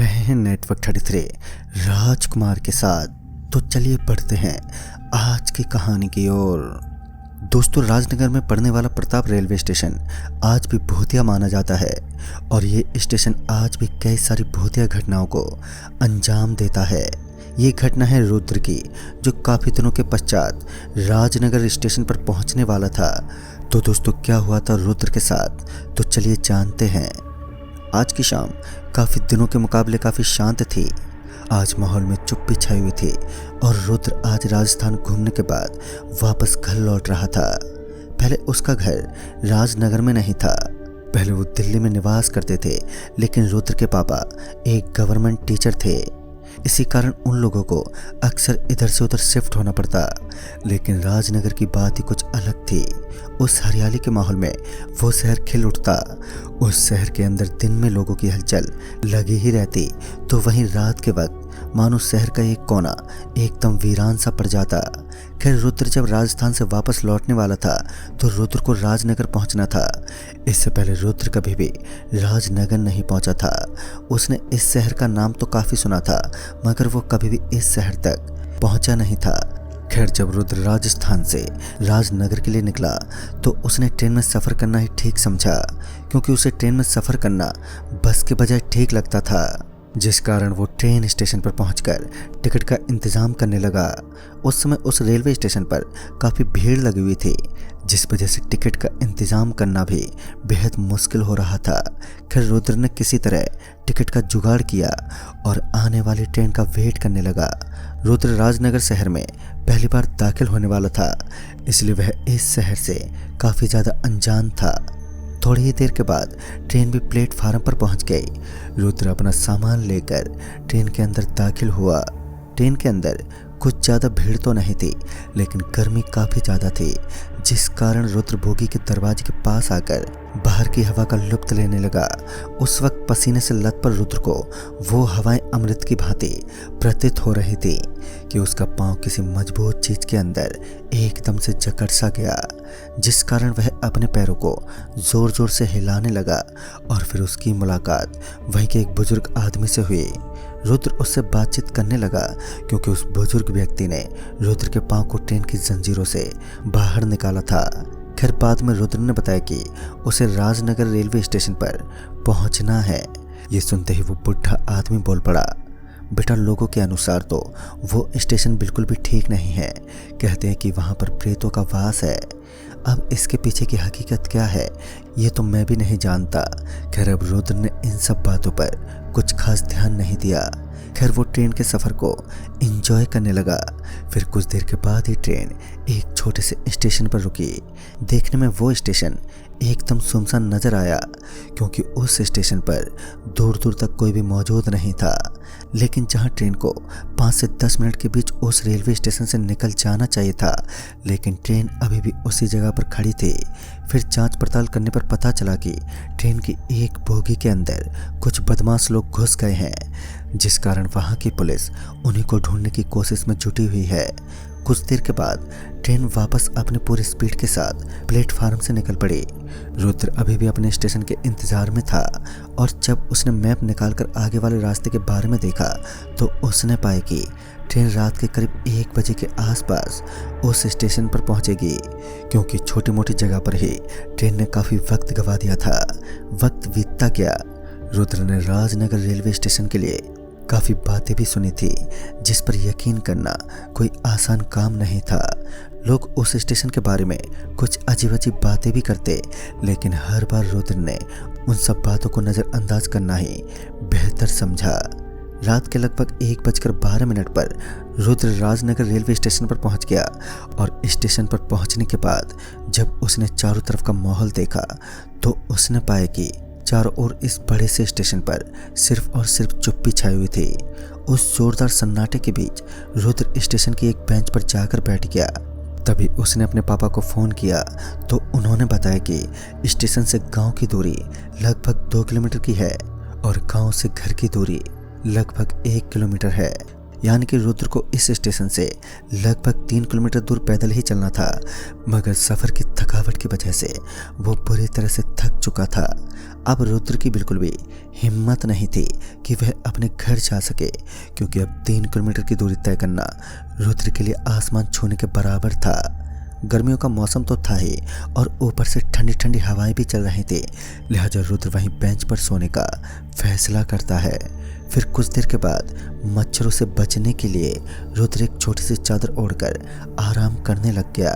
रहे हैं नेटवर्क 33 राजकुमार के साथ। तो चलिए बढ़ते हैं आज की कहानी की ओर। दोस्तों, राजनगर में पड़ने वाला प्रताप रेलवे स्टेशन आज भी भूतिया माना जाता है और ये स्टेशन आज भी कई सारी भूतिया घटनाओं को अंजाम देता है। ये घटना है रुद्र की, जो काफ़ी दिनों के पश्चात राजनगर स्टेशन पर पहुंचने वाला था। तो दोस्तों, क्या हुआ था रुद्र के साथ, तो चलिए जानते हैं। आज की शाम काफ़ी दिनों के मुकाबले काफ़ी शांत थी। आज माहौल में चुप्पी छाई हुई थी और रुद्र आज राजस्थान घूमने के बाद वापस घर लौट रहा था। पहले उसका घर राजनगर में नहीं था, पहले वो दिल्ली में निवास करते थे, लेकिन रुद्र के पापा एक गवर्नमेंट टीचर थे। इसी कारण उन लोगों को अक्सर इधर से उधर शिफ्ट होना पड़ता। लेकिन राजनगर की बात ही कुछ अलग थी। उस हरियाली के माहौल में वो शहर खिल उठता। उस शहर के अंदर दिन में लोगों की हलचल लगी ही रहती, तो वहीं रात के वक्त मानो शहर का एक कोना एकदम वीरान सा पड़ जाता। खैर, रुद्र जब राजस्थान से वापस लौटने वाला था तो रुद्र को राजनगर पहुंचना था। इससे पहले रुद्र कभी भी राजनगर नहीं पहुंचा था। उसने इस शहर का नाम तो काफ़ी सुना था, मगर वो कभी भी इस शहर तक पहुंचा नहीं था। खैर, जब रुद्र राजस्थान से राजनगर के लिए निकला तो उसने ट्रेन में सफ़र करना ही ठीक समझा, क्योंकि उसे ट्रेन में सफ़र करना बस के बजाय ठीक लगता था। जिस कारण वो ट्रेन स्टेशन पर पहुंचकर टिकट का इंतज़ाम करने लगा। उस समय उस रेलवे स्टेशन पर काफ़ी भीड़ लगी हुई थी, जिस वजह से टिकट का इंतज़ाम करना भी बेहद मुश्किल हो रहा था। खैर, रुद्र ने किसी तरह टिकट का जुगाड़ किया और आने वाली ट्रेन का वेट करने लगा। रुद्र राजनगर शहर में पहली बार दाखिल होने वाला था, इसलिए वह इस शहर से काफ़ी ज़्यादा अनजान था। थोड़ी ही देर के बाद ट्रेन भी प्लेटफार्म पर पहुंच गई। रुद्र अपना सामान लेकर ट्रेन के अंदर दाखिल हुआ। ट्रेन के अंदर कुछ ज़्यादा भीड़ तो नहीं थी, लेकिन गर्मी काफ़ी ज़्यादा थी, जिस कारण रुद्र बोगी के दरवाजे के पास आकर बाहर की हवा का लुत्फ लेने लगा। उस वक्त पसीने से लथपथ रुद्र को वो हवाएं अमृत की भांति प्रतीत हो रही थी कि उसका पांव किसी मजबूत चीज़ के अंदर एकदम से जकड़ सा गया, जिस कारण वह अपने पैरों को ज़ोर ज़ोर से हिलाने लगा। और फिर उसकी मुलाकात वहीं के एक बुजुर्ग आदमी से हुई। रुद्र उससे बातचीत करने लगा, क्योंकि उस बुजुर्ग व्यक्ति ने रुद्र के पांव को ट्रेन की जंजीरों से बाहर निकाला था। खैर, बाद में रुद्र ने बताया कि उसे राजनगर रेलवे स्टेशन पर पहुंचना है। ये सुनते ही वो बुढ़ा आदमी बोल पड़ा, बेटा, लोगों के अनुसार तो वो स्टेशन बिल्कुल भी ठीक नहीं है। कहते हैं कि वहाँ पर प्रेतों का वास है। अब इसके पीछे की हकीकत क्या है, ये तो मैं भी नहीं जानता। खैर, अब रुद्र ने इन सब बातों पर कुछ खास ध्यान नहीं दिया। खैर, वो ट्रेन के सफ़र को एंजॉय करने लगा। फिर कुछ देर के बाद ही ट्रेन एक छोटे से स्टेशन पर रुकी। देखने में वो स्टेशन एकदम सुनसान नज़र आया, क्योंकि उस स्टेशन पर दूर दूर तक कोई भी मौजूद नहीं था। लेकिन जहां ट्रेन को 5 से 10 मिनट के बीच उस रेलवे स्टेशन से निकल जाना चाहिए था, लेकिन ट्रेन अभी भी उसी जगह पर खड़ी थी। फिर जांच पड़ताल करने पर पता चला कि ट्रेन की एक बोगी के अंदर कुछ बदमाश लोग घुस गए हैं, जिस कारण वहां की पुलिस उन्हीं को ढूंढने की कोशिश में जुटी हुई है। कुछ देर के बाद ट्रेन वापस अपनी पूरी स्पीड के साथ प्लेटफार्म से निकल पड़ी। रुद्र अभी भी अपने स्टेशन के इंतजार में था, और जब उसने मैप निकालकर आगे वाले रास्ते के बारे में देखा तो उसने पाया कि ट्रेन रात के करीब 1 बजे के आसपास उस स्टेशन पर पहुंचेगी, क्योंकि छोटी मोटी जगह पर ही ट्रेन ने काफ़ी वक्त गंवा दिया था। वक्त बीतता गया। रुद्र ने राजनगर रेलवे स्टेशन के लिए काफ़ी बातें भी सुनी थी, जिस पर यकीन करना कोई आसान काम नहीं था। लोग उस स्टेशन के बारे में कुछ अजीब अजीब बातें भी करते, लेकिन हर बार रुद्र ने उन सब बातों को नज़रअंदाज करना ही बेहतर समझा। रात के लगभग 1:12 पर रुद्र राजनगर रेलवे स्टेशन पर पहुंच गया, और स्टेशन पर पहुंचने के बाद जब उसने चारों तरफ का माहौल देखा तो उसने पाया कि चारों ओर इस बड़े से स्टेशन पर सिर्फ और सिर्फ चुप्पी छाई हुई थी। उस जोरदार सन्नाटे के बीच रुद्र स्टेशन की एक बेंच पर जाकर बैठ गया। तभी उसने अपने पापा को फ़ोन किया तो उन्होंने बताया कि स्टेशन से गांव की दूरी लगभग 2 किलोमीटर की है और गांव से घर की दूरी लगभग 1 किलोमीटर है। यानी कि रुद्र को इस स्टेशन से लगभग 3 किलोमीटर दूर पैदल ही चलना था, मगर सफ़र की थकावट की वजह से वो बुरी तरह से थक चुका था। अब रुद्र की बिल्कुल भी हिम्मत नहीं थी कि वह अपने घर जा सके, क्योंकि अब 3 किलोमीटर की दूरी तय करना रुद्र के लिए आसमान छूने के बराबर था। गर्मियों का मौसम तो था ही और ऊपर से ठंडी ठंडी हवाएं भी चल रही थी, लिहाजा रुद्र वहीं बेंच पर सोने का फैसला करता है। फिर कुछ देर के बाद मच्छरों से बचने के लिए रुद्र एक छोटी सी चादर ओढ़कर आराम करने लग गया,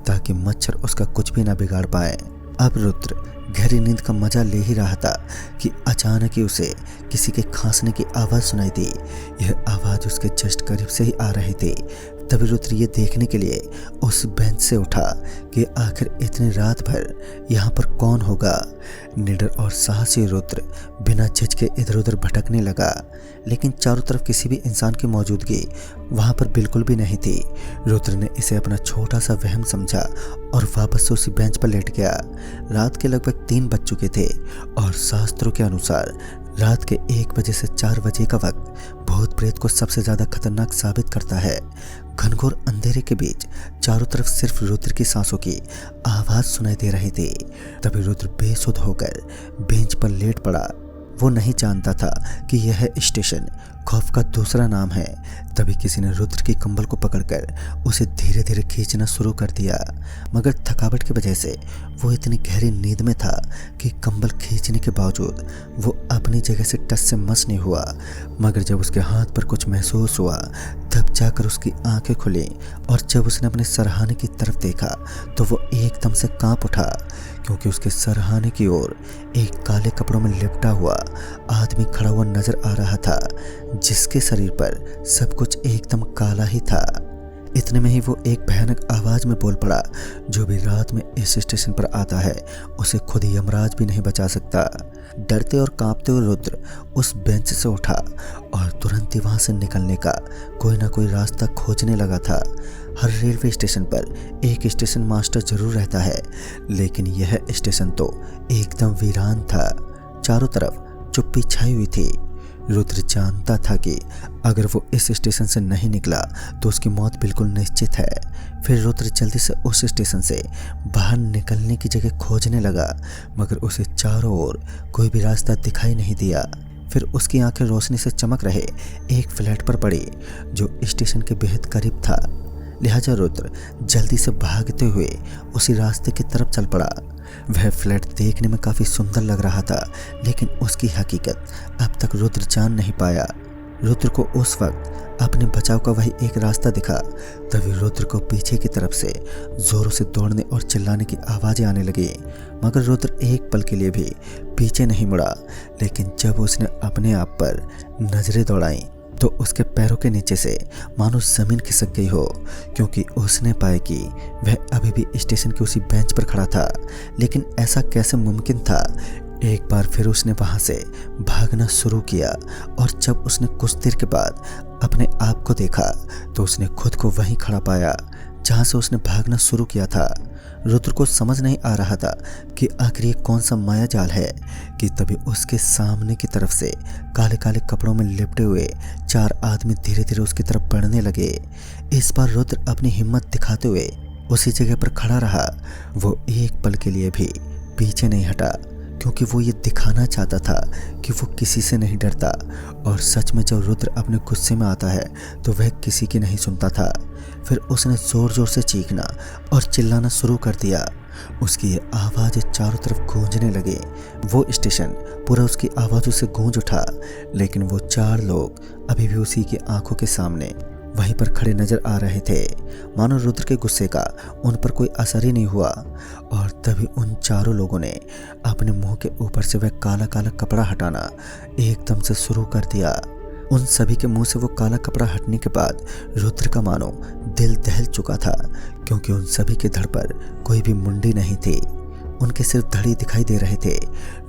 ताकि मच्छर उसका कुछ भी ना बिगाड़ पाए। अब रुद्र गहरी नींद का मजा ले ही रहा था कि अचानक ही उसे किसी के खांसने की आवाज़ सुनाई दी। यह आवाज़ उसके जस्ट करीब से ही आ रही थी। तभी रुद्र ये देखने के लिए उस बेंच से उठा कि आखिर इतनी रात भर यहाँ पर कौन होगा। निडर और साहसी रुद्र बिना झिझके इधर उधर भटकने लगा, लेकिन चारों तरफ किसी भी इंसान की मौजूदगी वहाँ पर बिल्कुल भी नहीं थी। रुद्र ने इसे अपना छोटा सा वहम समझा और वापस से उसी बेंच पर लेट गया। रात के लगभग 3 बज चुके थे और शास्त्रों के अनुसार रात के 1 बजे से 4 बजे का वक्त भूत प्रेत को सबसे ज़्यादा खतरनाक साबित करता है। घनघोर अंधेरे के बीच चारों तरफ सिर्फ रुद्र की सांसों की आवाज़ सुनाई दे रही थी। तभी रुद्र बेसुध होकर बेंच पर लेट पड़ा। वो नहीं जानता था कि यह स्टेशन खौफ का दूसरा नाम है। तभी किसी ने रुद्र की कंबल को पकड़कर उसे धीरे धीरे खींचना शुरू कर दिया, मगर थकावट की वजह से वो इतनी गहरी नींद में था कि कंबल खींचने के बावजूद वो अपनी जगह से टस से मस नहीं हुआ। मगर जब उसके हाथ पर कुछ महसूस हुआ तब जाकर उसकी आंखें खुली, और जब उसने अपने सरहाने की तरफ देखा तो वो एकदम से कांप उठा, क्योंकि उसके सरहाने की ओर एक काले कपड़ों में लिपटा हुआ आदमी खड़ा हुआ नजर आ रहा था, जिसके शरीर पर सब कुछ एकदम काला ही था। इतने में ही वो एक भयानक आवाज में बोल पड़ा, जो भी रात में इस स्टेशन पर आता है उसे खुद यमराज भी नहीं बचा सकता। डरते और कांपते हुए रुद्र उस बेंच से उठा और तुरंत ही वहां से निकलने का कोई ना कोई रास्ता खोजने लगा था। हर रेलवे स्टेशन पर एक स्टेशन मास्टर जरूर रहता है, लेकिन यह स्टेशन तो एकदम वीरान था। चारों तरफ चुप्पी छाई हुई थी। रुद्र जानता था कि अगर वो इस स्टेशन से नहीं निकला तो उसकी मौत बिल्कुल निश्चित है। फिर रुद्र जल्दी से उस स्टेशन से बाहर निकलने की जगह खोजने लगा, मगर उसे चारों ओर कोई भी रास्ता दिखाई नहीं दिया। फिर उसकी आंखें रोशनी से चमक रहे एक फ्लैट पर पड़ी, जो स्टेशन के बेहद करीब था। लिहाजा रुद्र जल्दी से भागते हुए उसी रास्ते की तरफ चल पड़ा। वह फ्लैट देखने में काफ़ी सुंदर लग रहा था, लेकिन उसकी हकीकत अब तक रुद्र जान नहीं पाया। रुद्र को उस वक्त अपने बचाव का वही एक रास्ता दिखा। तभी रुद्र को पीछे की तरफ से जोरों से दौड़ने और चिल्लाने की आवाज़ें आने लगी, मगर रुद्र एक पल के लिए भी पीछे नहीं मुड़ा। लेकिन जब उसने अपने आप पर नज़रें दौड़ाईं तो उसके पैरों के नीचे से मानो ज़मीन खिसक गई हो, क्योंकि उसने पाया कि वह अभी भी स्टेशन के उसी बेंच पर खड़ा था। लेकिन ऐसा कैसे मुमकिन था? एक बार फिर उसने वहां से भागना शुरू किया, और जब उसने कुछ देर के बाद अपने आप को देखा तो उसने खुद को वहीं खड़ा पाया जहां से उसने भागना शुरू किया था। रुद्र को समझ नहीं आ रहा था कि आखिर ये कौन सा माया जाल है कि तभी उसके सामने की तरफ से काले काले कपड़ों में लिपटे हुए 4 आदमी धीरे धीरे उसकी तरफ बढ़ने लगे। इस बार रुद्र अपनी हिम्मत दिखाते हुए उसी जगह पर खड़ा रहा। वो एक पल के लिए भी पीछे नहीं हटा, क्योंकि वो ये दिखाना चाहता था कि वो किसी से नहीं डरता। और सच में जब रुद्र अपने गुस्से में आता है तो वह किसी की नहीं सुनता था। फिर उसने ज़ोर ज़ोर से चीखना और चिल्लाना शुरू कर दिया। उसकी ये आवाज़ें चारों तरफ गूंजने लगे। वो स्टेशन पूरा उसकी आवाज़ों से गूंज उठा, लेकिन वो 4 लोग अभी भी उसी की आंखों के सामने वहीं पर खड़े नजर आ रहे थे, मानो रुद्र के गुस्से का उन पर कोई असर ही नहीं हुआ। और तभी उन चारों लोगों ने अपने मुंह के ऊपर से वह काला काला कपड़ा हटाना एकदम से शुरू कर दिया। उन सभी के मुंह से वो काला कपड़ा हटने के बाद रुद्र का मानो दिल दहल चुका था, क्योंकि उन सभी के धड़ पर कोई भी मुंडी नहीं थी, उनके सिर्फ धड़ी दिखाई दे रहे थे।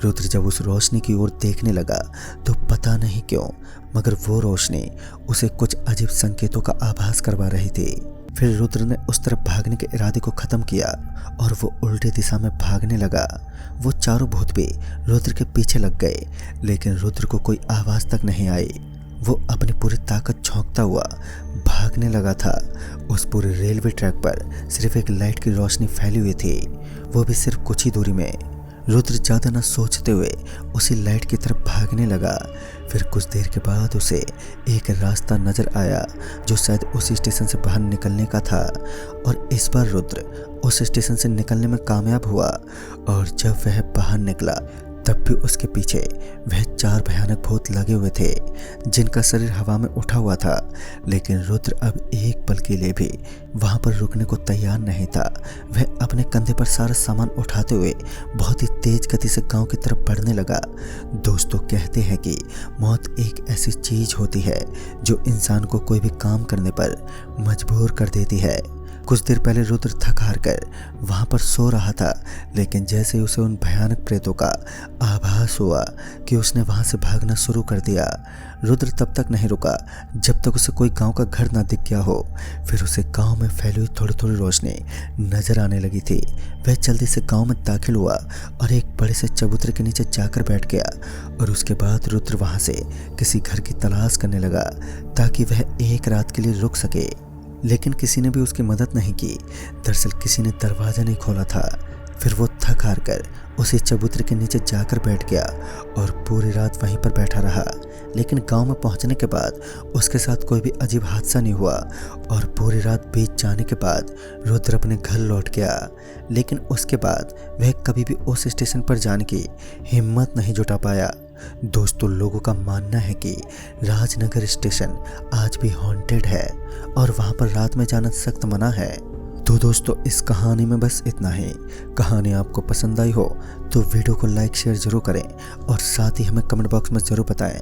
रुद्र जब उस रोशनी की ओर देखने लगा तो पता नहीं क्यों, मगर वो रोशनी उसे कुछ अजीब संकेतों का आभास करवा रही थी। फिर रुद्र ने उस तरफ भागने के इरादे को खत्म किया और वो उल्टे दिशा में भागने लगा। वो चारों भूत भी रुद्र के पीछे लग गए, लेकिन रुद्र को कोई आवाज़ तक नहीं आई। वो अपनी पूरी ताकत झोंकता हुआ भागने लगा था। उस पूरे रेलवे ट्रैक पर सिर्फ एक लाइट की रोशनी फैली हुई थी, वो भी सिर्फ कुछ ही दूरी में। रुद्र ज़्यादा न सोचते हुए उसी लाइट की तरफ भागने लगा। फिर कुछ देर के बाद उसे एक रास्ता नज़र आया जो शायद उसी स्टेशन से बाहर निकलने का था। और इस बार रुद्र उस स्टेशन से निकलने में कामयाब हुआ। और जब वह बाहर निकला तब भी उसके पीछे वह 4 भयानक भूत लगे हुए थे जिनका शरीर हवा में उठा हुआ था। लेकिन रुद्र अब एक पल के लिए भी वहां पर रुकने को तैयार नहीं था। वह अपने कंधे पर सारा सामान उठाते हुए बहुत ही तेज गति से गांव की तरफ बढ़ने लगा। दोस्तों, कहते हैं कि मौत एक ऐसी चीज होती है जो इंसान को कोई भी काम करने पर मजबूर कर देती है। कुछ देर पहले रुद्र थक हार कर वहां पर सो रहा था, लेकिन जैसे ही उसे उन भयानक प्रेतों का आभास हुआ कि उसने वहां से भागना शुरू कर दिया। रुद्र तब तक नहीं रुका जब तक उसे कोई गांव का घर ना दिख गया हो। फिर उसे गांव में फैली हुई थोड़ी थोड़ी रोशनी नजर आने लगी थी। वह जल्दी से गांव में दाखिल हुआ और एक बड़े से चबूतरे के नीचे जाकर बैठ गया। और उसके बाद रुद्र वहां से किसी घर की तलाश करने लगा ताकि वह एक रात के लिए रुक सके। लेकिन किसी ने भी उसकी मदद नहीं की। दरअसल किसी ने दरवाज़ा नहीं खोला था। फिर वो थक हार कर उसी चबूतरे के नीचे जाकर बैठ गया और पूरी रात वहीं पर बैठा रहा। लेकिन गांव में पहुंचने के बाद उसके साथ कोई भी अजीब हादसा नहीं हुआ और पूरी रात बीत जाने के बाद रुद्र अपने घर लौट गया। लेकिन उसके बाद वह कभी भी उस स्टेशन पर जाने की हिम्मत नहीं जुटा पाया। दोस्तों, लोगों का मानना है कि राजनगर स्टेशन आज भी हॉन्टेड है और वहां पर रात में जाना सख्त मना है। तो दोस्तों, इस कहानी में बस इतना ही। कहानी आपको पसंद आई हो तो वीडियो को लाइक शेयर जरूर करें और साथ ही हमें कमेंट बॉक्स में ज़रूर बताएं।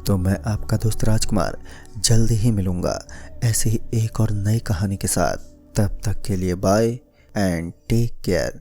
तो मैं आपका दोस्त राजकुमार जल्दी ही मिलूंगा ऐसे ही एक और नई कहानी के साथ। तब तक के लिए बाय एंड टेक केयर।